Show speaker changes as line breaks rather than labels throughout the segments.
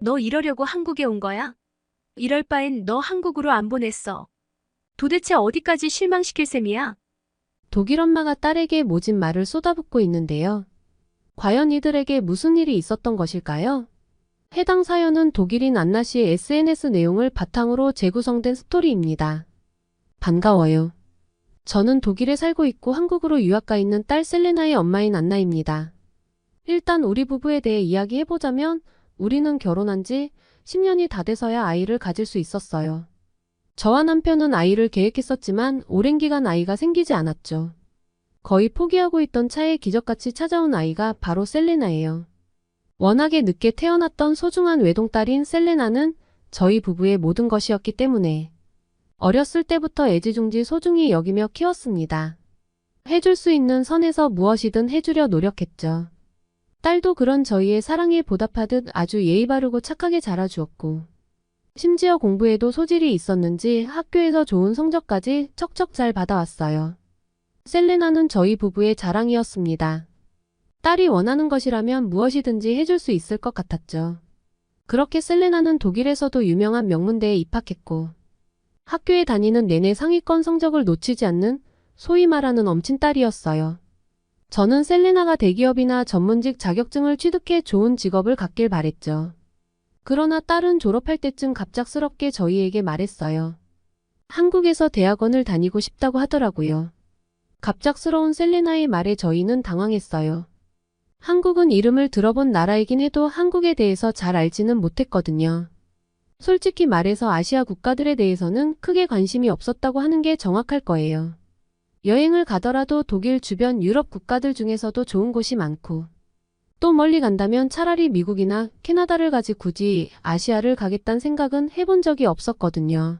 너 이러려고 한국에 온 거야? 이럴 바엔 너 한국으로 안 보냈어. 도대체 어디까지 실망시킬 셈이야?
독일 엄마가 딸에게 모진 말을 쏟아붓고 있는데요. 과연 이들에게 무슨 일이 있었던 것일까요? 해당 사연은 독일인 안나 씨의 SNS 내용을 바탕으로 재구성된 스토리입니다. 반가워요. 저는 독일에 살고 있고 한국으로 유학 가 있는 딸 셀레나의 엄마인 안나입니다. 일단 우리 부부에 대해 이야기해보자면 우리는 결혼한 지 10년이 다 돼서야 아이를 가질 수 있었어요. 저와 남편은 아이를 계획했었지만 오랜 기간 아이가 생기지 않았죠. 거의 포기하고 있던 차에 기적같이 찾아온 아이가 바로 셀레나예요. 워낙에 늦게 태어났던 소중한 외동딸인 셀레나는 저희 부부의 모든 것이었기 때문에 어렸을 때부터 애지중지 소중히 여기며 키웠습니다. 해줄 수 있는 선에서 무엇이든 해주려 노력했죠. 딸도 그런 저희의 사랑에 보답하듯 아주 예의 바르고 착하게 자라주었고 심지어 공부에도 소질이 있었는지 학교에서 좋은 성적까지 척척 잘 받아왔어요. 셀레나는 저희 부부의 자랑이었습니다. 딸이 원하는 것이라면 무엇이든지 해줄 수 있을 것 같았죠. 그렇게 셀레나는 독일에서도 유명한 명문대에 입학했고 학교에 다니는 내내 상위권 성적을 놓치지 않는 소위 말하는 엄친딸이었어요. 저는 셀레나가 대기업이나 전문직 자격증을 취득해 좋은 직업을 갖길 바랬죠. 그러나 딸은 졸업할 때쯤 갑작스럽게 저희에게 말했어요. 한국에서 대학원을 다니고 싶다고 하더라고요. 갑작스러운 셀레나의 말에 저희는 당황했어요. 한국은 이름을 들어본 나라이긴 해도 한국에 대해서 잘 알지는 못했거든요. 솔직히 말해서 아시아 국가들에 대해서는 크게 관심이 없었다고 하는 게 정확할 거예요. 여행을 가더라도 독일 주변 유럽 국가들 중에서도 좋은 곳이 많고 또 멀리 간다면 차라리 미국이나 캐나다를 가지 굳이 아시아를 가겠다는 생각은 해본 적이 없었거든요.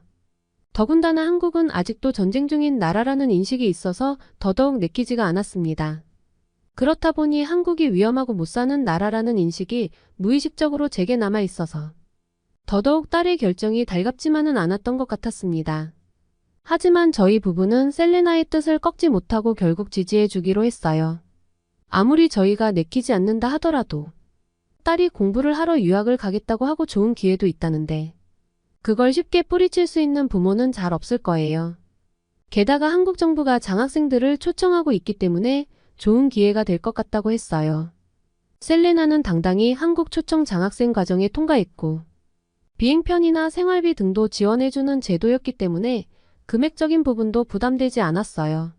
더군다나 한국은 아직도 전쟁 중인 나라라는 인식이 있어서 더더욱 내키지가 않았습니다. 그렇다 보니 한국이 위험하고 못 사는 나라라는 인식이 무의식적으로 제게 남아 있어서 더더욱 딸의 결정이 달갑지만은 않았던 것 같았습니다. 하지만 저희 부부는 셀레나의 뜻을 꺾지 못하고 결국 지지해 주기로 했어요. 아무리 저희가 내키지 않는다 하더라도 딸이 공부를 하러 유학을 가겠다고 하고 좋은 기회도 있다는데 그걸 쉽게 뿌리칠 수 있는 부모는 잘 없을 거예요. 게다가 한국 정부가 장학생들을 초청하고 있기 때문에 좋은 기회가 될 것 같다고 했어요. 셀레나는 당당히 한국 초청 장학생 과정에 통과했고 비행편이나 생활비 등도 지원해주는 제도였기 때문에 금액적인 부분도 부담되지 않았어요.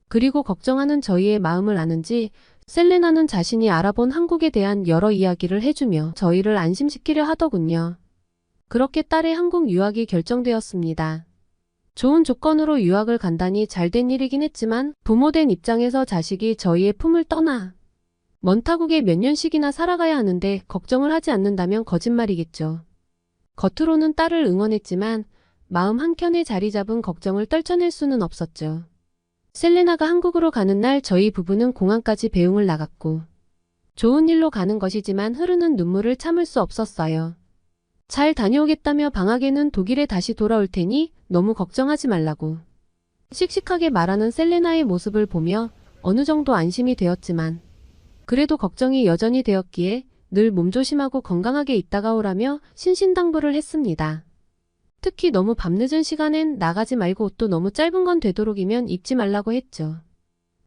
그리고 걱정하는 저희의 마음을 아는지 셀레나는 자신이 알아본 한국에 대한 여러 이야기를 해주며 저희를 안심시키려 하더군요. 그렇게 딸의 한국 유학이 결정되었습니다. 좋은 조건으로 유학을 간다니 잘된 일이긴 했지만 부모된 입장에서 자식이 저희의 품을 떠나 먼 타국에 몇 년씩이나 살아가야 하는데 걱정을 하지 않는다면 거짓말이겠죠. 겉으로는 딸을 응원했지만 마음 한켠에 자리 잡은 걱정을 떨쳐낼 수는 없었죠. 셀레나가 한국으로 가는 날 저희 부부는 공항까지 배웅을 나갔고 좋은 일로 가는 것이지만 흐르는 눈물을 참을 수 없었어요. 잘 다녀오겠다며 방학에는 독일에 다시 돌아올 테니 너무 걱정하지 말라고. 씩씩하게 말하는 셀레나의 모습을 보며 어느 정도 안심이 되었지만 그래도 걱정이 여전히 되었기에 늘 몸조심하고 건강하게 있다가 오라며 신신당부를 했습니다. 특히 너무 밤늦은 시간엔 나가지 말고 옷도 너무 짧은 건 되도록이면 입지 말라고 했죠.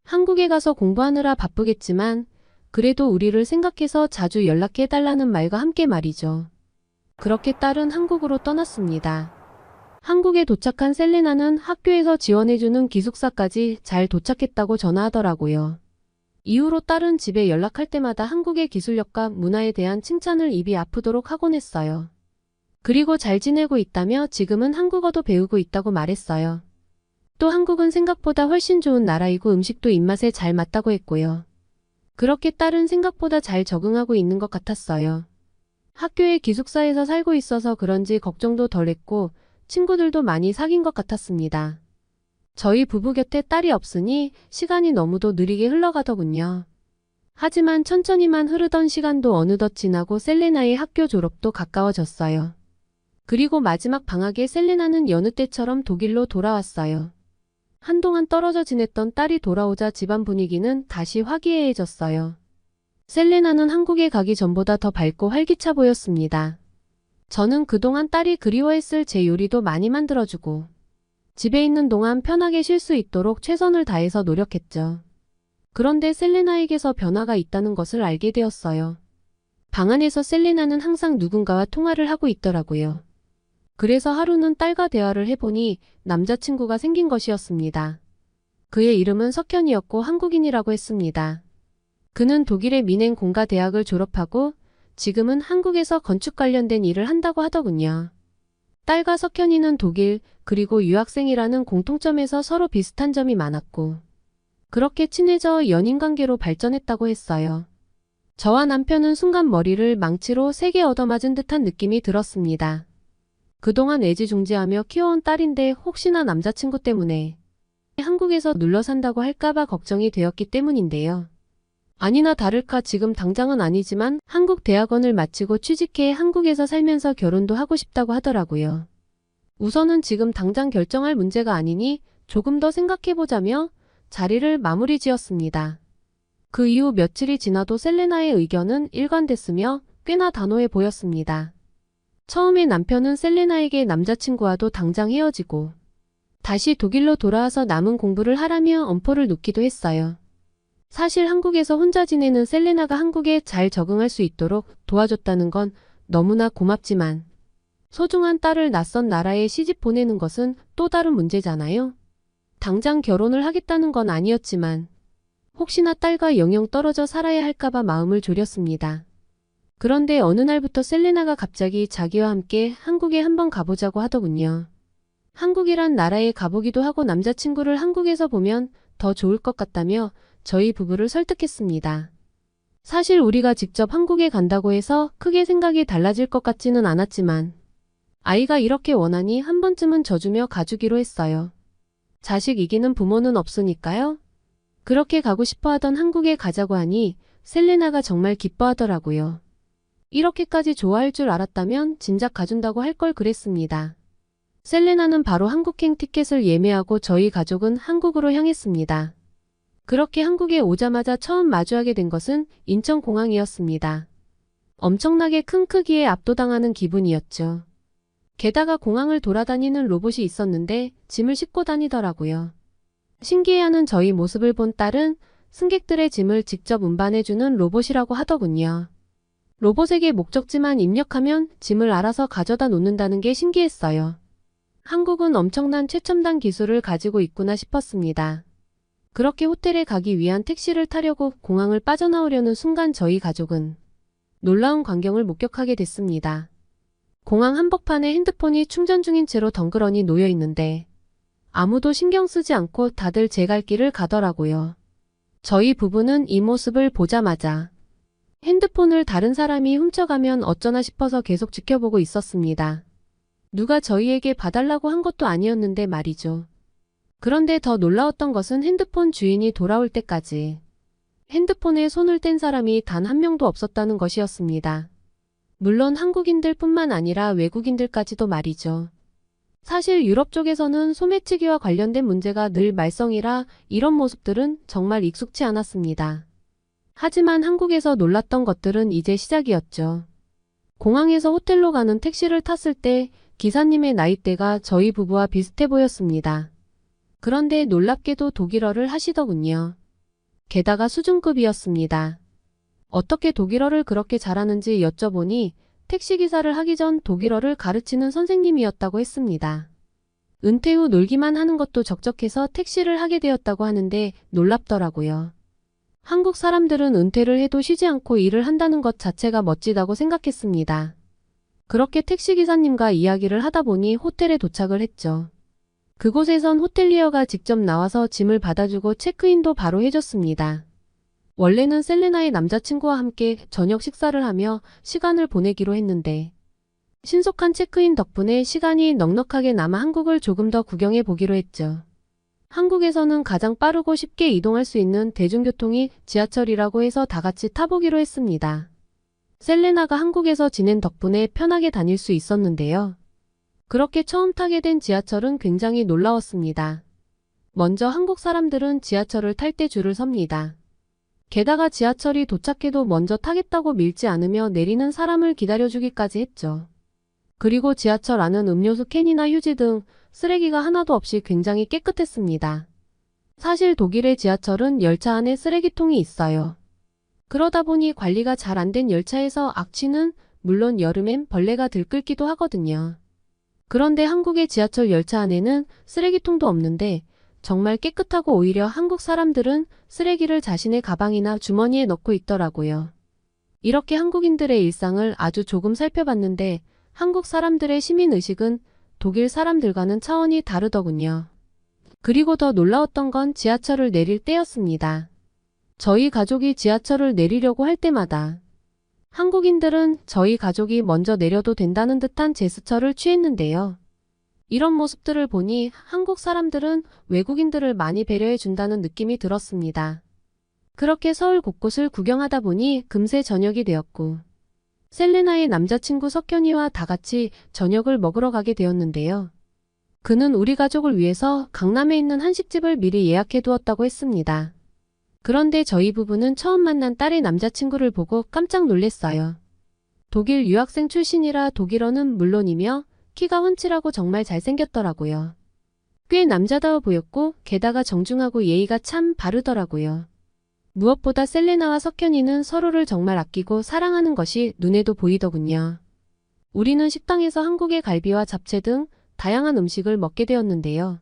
한국에 가서 공부하느라 바쁘겠지만 그래도 우리를 생각해서 자주 연락해달라는 말과 함께 말이죠. 그렇게 딸은 한국으로 떠났습니다. 한국에 도착한 셀레나는 학교에서 지원해주는 기숙사까지 잘 도착했다고 전화하더라고요. 이후로 딸은 집에 연락할 때마다 한국의 기술력과 문화에 대한 칭찬을 입이 아프도록 하곤 했어요. 그리고 잘 지내고 있다며 지금은 한국어도 배우고 있다고 말했어요. 또 한국은 생각보다 훨씬 좋은 나라이고 음식도 입맛에 잘 맞다고 했고요. 그렇게 딸은 생각보다 잘 적응하고 있는 것 같았어요. 학교의 기숙사에서 살고 있어서 그런지 걱정도 덜했고 친구들도 많이 사귄 것 같았습니다. 저희 부부 곁에 딸이 없으니 시간이 너무도 느리게 흘러가더군요. 하지만 천천히만 흐르던 시간도 어느덧 지나고 셀레나의 학교 졸업도 가까워졌어요. 그리고 마지막 방학에 셀레나는 여느 때처럼 독일로 돌아왔어요. 한동안 떨어져 지냈던 딸이 돌아오자 집안 분위기는 다시 화기애애해졌어요. 셀레나는 한국에 가기 전보다 더 밝고 활기차 보였습니다. 저는 그동안 딸이 그리워했을 제 요리도 많이 만들어주고 집에 있는 동안 편하게 쉴 수 있도록 최선을 다해서 노력했죠. 그런데 셀레나에게서 변화가 있다는 것을 알게 되었어요. 방 안에서 셀레나는 항상 누군가와 통화를 하고 있더라고요. 그래서 하루는 딸과 대화를 해보니 남자친구가 생긴 것이었습니다. 그의 이름은 석현이었고 한국인이라고 했습니다. 그는 독일의 미넨 공가 대학을 졸업하고 지금은 한국에서 건축 관련된 일을 한다고 하더군요. 딸과 석현이는 독일 그리고 유학생이라는 공통점에서 서로 비슷한 점이 많았고 그렇게 친해져 연인관계로 발전했다고 했어요. 저와 남편은 순간 머리를 망치로 3개 얻어맞은 듯한 느낌이 들었습니다. 그동안 애지중지하며 키워온 딸인데 혹시나 남자친구 때문에 한국에서 눌러 산다고 할까봐 걱정이 되었기 때문인데요. 아니나 다를까 지금 당장은 아니지만 한국 대학원을 마치고 취직해 한국에서 살면서 결혼도 하고 싶다고 하더라고요. 우선은 지금 당장 결정할 문제가 아니니 조금 더 생각해보자며 자리를 마무리 지었습니다. 그 이후 며칠이 지나도 셀레나의 의견은 일관됐으며 꽤나 단호해 보였습니다. 처음에 남편은 셀레나에게 남자친구와도 당장 헤어지고 다시 독일로 돌아와서 남은 공부를 하라며 엄포를 놓기도 했어요. 사실 한국에서 혼자 지내는 셀레나가 한국에 잘 적응할 수 있도록 도와줬다는 건 너무나 고맙지만 소중한 딸을 낯선 나라에 시집 보내는 것은 또 다른 문제잖아요. 당장 결혼을 하겠다는 건 아니었지만 혹시나 딸과 영영 떨어져 살아야 할까봐 마음을 졸였습니다. 그런데 어느 날부터 셀레나가 갑자기 자기와 함께 한국에 한번 가보자고 하더군요. 한국이란 나라에 가보기도 하고 남자친구를 한국에서 보면 더 좋을 것 같다며 저희 부부를 설득했습니다. 사실 우리가 직접 한국에 간다고 해서 크게 생각이 달라질 것 같지는 않았지만 아이가 이렇게 원하니 한 번쯤은 져주며 가주기로 했어요. 자식 이기는 부모는 없으니까요. 그렇게 가고 싶어 하던 한국에 가자고 하니 셀레나가 정말 기뻐하더라고요. 이렇게까지 좋아할 줄 알았다면 진작 가준다고 할 걸 그랬습니다. 셀레나는 바로 한국행 티켓을 예매하고 저희 가족은 한국으로 향했습니다. 그렇게 한국에 오자마자 처음 마주하게 된 것은 인천공항이었습니다. 엄청나게 큰 크기에 압도당하는 기분이었죠. 게다가 공항을 돌아다니는 로봇이 있었는데 짐을 싣고 다니더라고요. 신기해하는 저희 모습을 본 딸은 승객들의 짐을 직접 운반해주는 로봇이라고 하더군요. 로봇에게 목적지만 입력하면 짐을 알아서 가져다 놓는다는 게 신기했어요. 한국은 엄청난 최첨단 기술을 가지고 있구나 싶었습니다. 그렇게 호텔에 가기 위한 택시를 타려고 공항을 빠져나오려는 순간 저희 가족은 놀라운 광경을 목격하게 됐습니다. 공항 한복판에 핸드폰이 충전 중인 채로 덩그러니 놓여 있는데 아무도 신경 쓰지 않고 다들 제 갈 길을 가더라고요. 저희 부부는 이 모습을 보자마자 핸드폰을 다른 사람이 훔쳐가면 어쩌나 싶어서 계속 지켜보고 있었습니다. 누가 저희에게 봐달라고 한 것도 아니었는데 말이죠. 그런데 더 놀라웠던 것은 핸드폰 주인이 돌아올 때까지 핸드폰에 손을 뗀 사람이 단 한 명도 없었다는 것이었습니다. 물론 한국인들 뿐만 아니라 외국인들까지도 말이죠. 사실 유럽 쪽에서는 소매치기와 관련된 문제가 늘 말썽이라 이런 모습들은 정말 익숙치 않았습니다. 하지만 한국에서 놀랐던 것들은 이제 시작이었죠. 공항에서 호텔로 가는 택시를 탔을 때 기사님의 나이대가 저희 부부와 비슷해 보였습니다. 그런데 놀랍게도 독일어를 하시더군요. 게다가 수준급이었습니다. 어떻게 독일어를 그렇게 잘하는지 여쭤보니 택시기사를 하기 전 독일어를 가르치는 선생님이었다고 했습니다. 은퇴 후 놀기만 하는 것도 적적해서 택시를 하게 되었다고 하는데 놀랍더라고요. 한국 사람들은 은퇴를 해도 쉬지 않고 일을 한다는 것 자체가 멋지다고 생각했습니다. 그렇게 택시기사님과 이야기를 하다 보니 호텔에 도착을 했죠. 그곳에선 호텔리어가 직접 나와서 짐을 받아주고 체크인도 바로 해줬습니다. 원래는 셀레나의 남자친구와 함께 저녁 식사를 하며 시간을 보내기로 했는데 신속한 체크인 덕분에 시간이 넉넉하게 남아 한국을 조금 더 구경해 보기로 했죠. 한국에서는 가장 빠르고 쉽게 이동할 수 있는 대중교통이 지하철이라고 해서 다 같이 타보기로 했습니다. 셀레나가 한국에서 지낸 덕분에 편하게 다닐 수 있었는데요. 그렇게 처음 타게 된 지하철은 굉장히 놀라웠습니다. 먼저 한국 사람들은 지하철을 탈 때 줄을 섭니다. 게다가 지하철이 도착해도 먼저 타겠다고 밀지 않으며 내리는 사람을 기다려주기까지 했죠. 그리고 지하철 안은 음료수 캔이나 휴지 등 쓰레기가 하나도 없이 굉장히 깨끗했습니다. 사실 독일의 지하철은 열차 안에 쓰레기통이 있어요. 그러다 보니 관리가 잘 안 된 열차에서 악취는 물론 여름엔 벌레가 들끓기도 하거든요. 그런데 한국의 지하철 열차 안에는 쓰레기통도 없는데 정말 깨끗하고 오히려 한국 사람들은 쓰레기를 자신의 가방이나 주머니에 넣고 있더라고요. 이렇게 한국인들의 일상을 아주 조금 살펴봤는데 한국 사람들의 시민의식은 독일 사람들과는 차원이 다르더군요. 그리고 더 놀라웠던 건 지하철을 내릴 때였습니다. 저희 가족이 지하철을 내리려고 할 때마다 한국인들은 저희 가족이 먼저 내려도 된다는 듯한 제스처를 취했는데요. 이런 모습들을 보니 한국 사람들은 외국인들을 많이 배려해 준다는 느낌이 들었습니다. 그렇게 서울 곳곳을 구경하다 보니 금세 저녁이 되었고 셀레나의 남자친구 석현이와 다 같이 저녁을 먹으러 가게 되었는데요. 그는 우리 가족을 위해서 강남에 있는 한식집을 미리 예약해 두었다고 했습니다. 그런데 저희 부부는 처음 만난 딸의 남자친구를 보고 깜짝 놀랐어요. 독일 유학생 출신이라 독일어는 물론이며 키가 훤칠하고 정말 잘생겼더라고요. 꽤 남자다워 보였고 게다가 정중하고 예의가 참 바르더라고요. 무엇보다 셀레나와 석현이는 서로를 정말 아끼고 사랑하는 것이 눈에도 보이더군요. 우리는 식당에서 한국의 갈비와 잡채 등 다양한 음식을 먹게 되었는데요.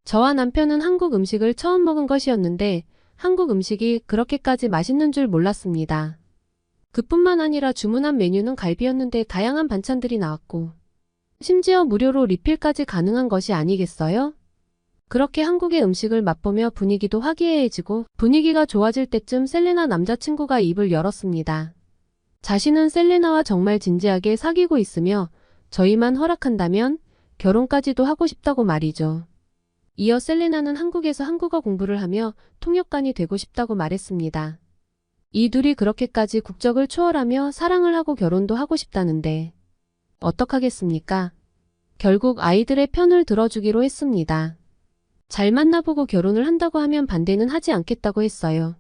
저와 남편은 한국 음식을 처음 먹은 것이었는데 한국 음식이 그렇게까지 맛있는 줄 몰랐습니다. 그뿐만 아니라 주문한 메뉴는 갈비였는데 다양한 반찬들이 나왔고 심지어 무료로 리필까지 가능한 것이 아니겠어요? 그렇게 한국의 음식을 맛보며 분위기도 화기애애해지고 분위기가 좋아질 때쯤 셀레나 남자친구가 입을 열었습니다. 자신은 셀레나와 정말 진지하게 사귀고 있으며 저희만 허락한다면 결혼까지도 하고 싶다고 말이죠. 이어 셀레나는 한국에서 한국어 공부를 하며 통역관이 되고 싶다고 말했습니다. 이 둘이 그렇게까지 국적을 초월하며 사랑을 하고 결혼도 하고 싶다는데 어떡하겠습니까? 결국 아이들의 편을 들어주기로 했습니다. 잘 만나보고 결혼을 한다고 하면 반대는 하지 않겠다고 했어요.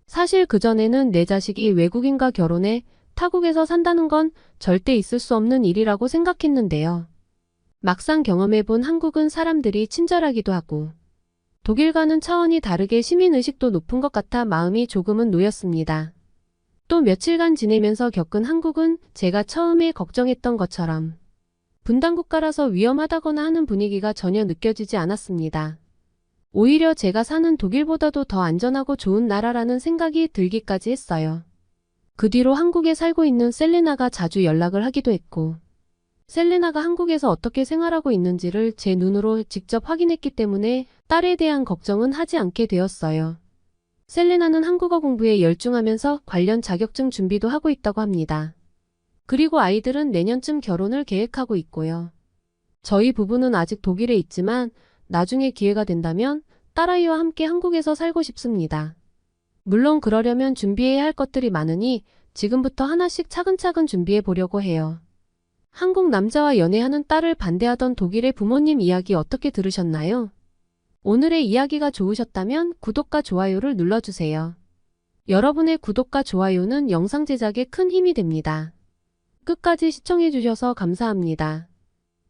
사실 그전에는 내 자식이 외국인과 결혼해 타국에서 산다는 건 절대 있을 수 없는 일이라고 생각했는데요. 막상 경험해본 한국은 사람들이 친절하기도 하고 독일과는 차원이 다르게 시민의식도 높은 것 같아 마음이 조금은 놓였습니다. 또 며칠간 지내면서 겪은 한국은 제가 처음에 걱정했던 것처럼 분단국가라서 위험하다거나 하는 분위기가 전혀 느껴지지 않았습니다. 오히려 제가 사는 독일보다도 더 안전하고 좋은 나라라는 생각이 들기까지 했어요. 그 뒤로 한국에 살고 있는 셀레나가 자주 연락을 하기도 했고 셀레나가 한국에서 어떻게 생활하고 있는지를 제 눈으로 직접 확인했기 때문에 딸에 대한 걱정은 하지 않게 되었어요. 셀레나는 한국어 공부에 열중하면서 관련 자격증 준비도 하고 있다고 합니다. 그리고 아이들은 내년쯤 결혼을 계획하고 있고요. 저희 부부는 아직 독일에 있지만 나중에 기회가 된다면 딸아이와 함께 한국에서 살고 싶습니다. 물론 그러려면 준비해야 할 것들이 많으니 지금부터 하나씩 차근차근 준비해 보려고 해요. 한국 남자와 연애하는 딸을 반대하던 독일의 부모님 이야기 어떻게 들으셨나요? 오늘의 이야기가 좋으셨다면 구독과 좋아요를 눌러주세요. 여러분의 구독과 좋아요는 영상 제작에 큰 힘이 됩니다. 끝까지 시청해주셔서 감사합니다.